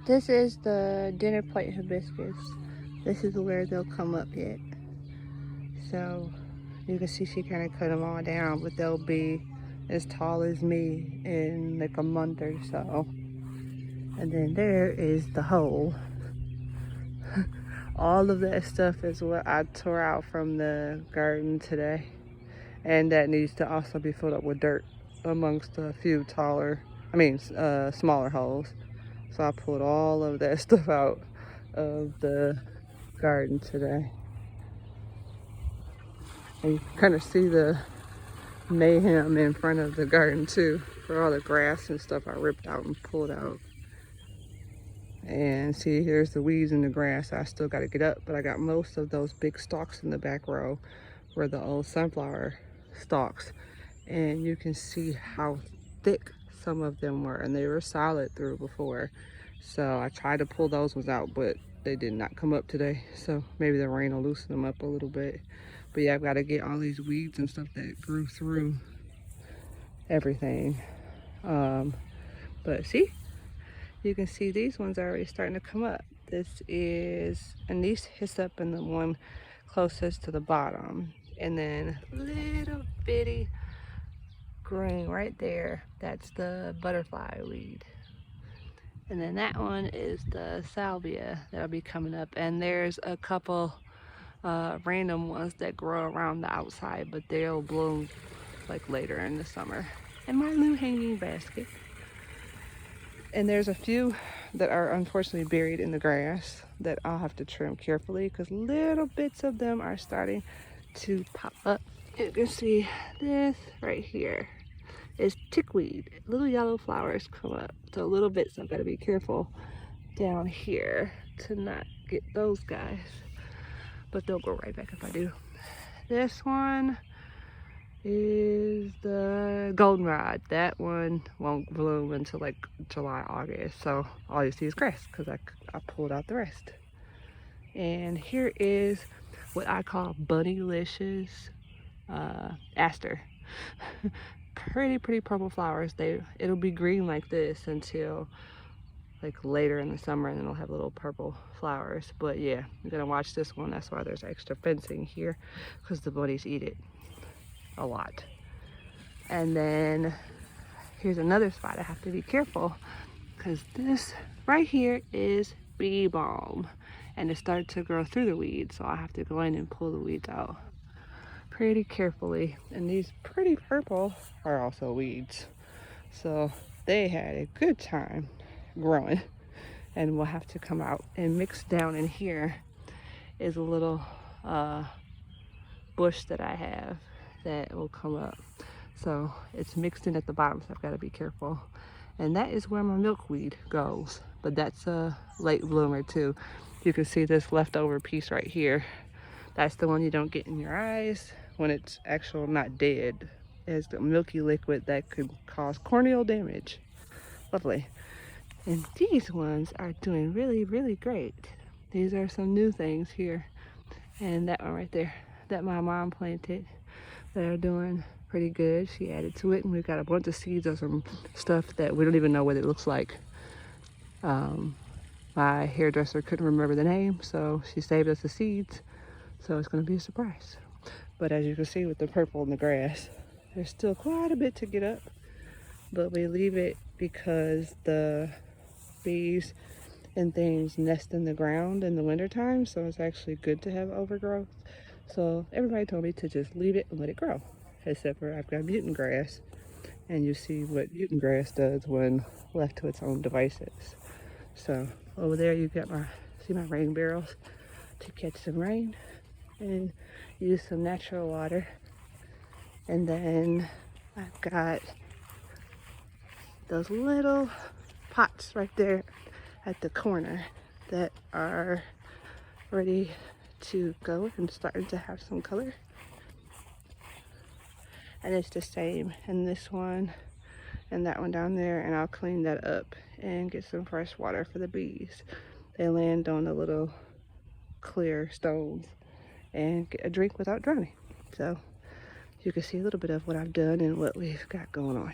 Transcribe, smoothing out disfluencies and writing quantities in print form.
This is the dinner plate hibiscus. This is where they'll come up yet. So you can see she kind of cut them all down, but they'll be as tall as me in like a month or so. And then there is the hole. All of that stuff is what I tore out from the garden today. And that needs to also be filled up with dirt amongst a few smaller holes. So I pulled all of that stuff out of the garden today. And you can kind of see the mayhem in front of the garden too, for all the grass and stuff I ripped out and pulled out. And see, here's the weeds in the grass. I still got to get up, but I got most of those big stalks in the back row were the old sunflower stalks. And you can see how thick some of them were, and they were solid through before. So I tried to pull those ones out, but they did not come up today. So maybe the rain will loosen them up a little bit. But yeah, I've got to get all these weeds and stuff that grew through everything. But see, you can see these ones are already starting to come up. This is anise hyssop and the one closest to the bottom. And then little bitty green right there, that's the butterfly weed. And then that one is the salvia that'll be coming up. And there's a couple random ones that grow around the outside, but they'll bloom like later in the summer. And my new hanging basket. And there's a few that are unfortunately buried in the grass that I'll have to trim carefully because little bits of them are starting to pop up. You can see this right here is tickweed. Little yellow flowers come up. So little bits, I've got to be careful down here to not get those guys. But they'll go right back if I do. This one is the goldenrod. That one won't bloom until like July, August. So all you see is grass because I pulled out the rest. And here is what I call Bunnylicious aster. Pretty purple flowers. It'll be green like this until like later in the summer, and then it'll have little purple flowers. But yeah, I'm gonna watch this one. That's why there's extra fencing here, because the bunnies eat it a lot. And then here's another spot I have to be careful, because this right here is bee balm, and it started to grow through the weeds, so I have to go in and pull the weeds out pretty carefully. And these pretty purple are also weeds, so they had a good time growing, and will have to come out. And mixed down in here is a little bush that I have that will come up, so it's mixed in at the bottom, so I've got to be careful. And that is where my milkweed goes, but that's a late bloomer too. You can see this leftover piece right here. That's the one you don't get in your eyes when it's actually not dead. It has the milky liquid that could cause corneal damage. Lovely. And these ones are doing really great. These are some new things here. And that one right there, that my mom planted, that are doing pretty good. She added to it, and we've got a bunch of seeds of some stuff that we don't even know what it looks like. My hairdresser couldn't remember the name, so she saved us the seeds. So it's gonna be a surprise. But as you can see with the purple in the grass, there's still quite a bit to get up, but we leave it because the bees and things nest in the ground in the wintertime, so it's actually good to have overgrowth. So everybody told me to just leave it and let it grow, except for I've got mutant grass, and you see what mutant grass does when left to its own devices. So over there you got my rain barrels to catch some rain and use some natural water. And then I've got those little pots right there at the corner that are ready to go and starting to have some color. And it's the same in this one and that one down there, and I'll clean that up and get some fresh water for the bees. They land on the little clear stones and get a drink without drowning. So you can see a little bit of what I've done and what we've got going on.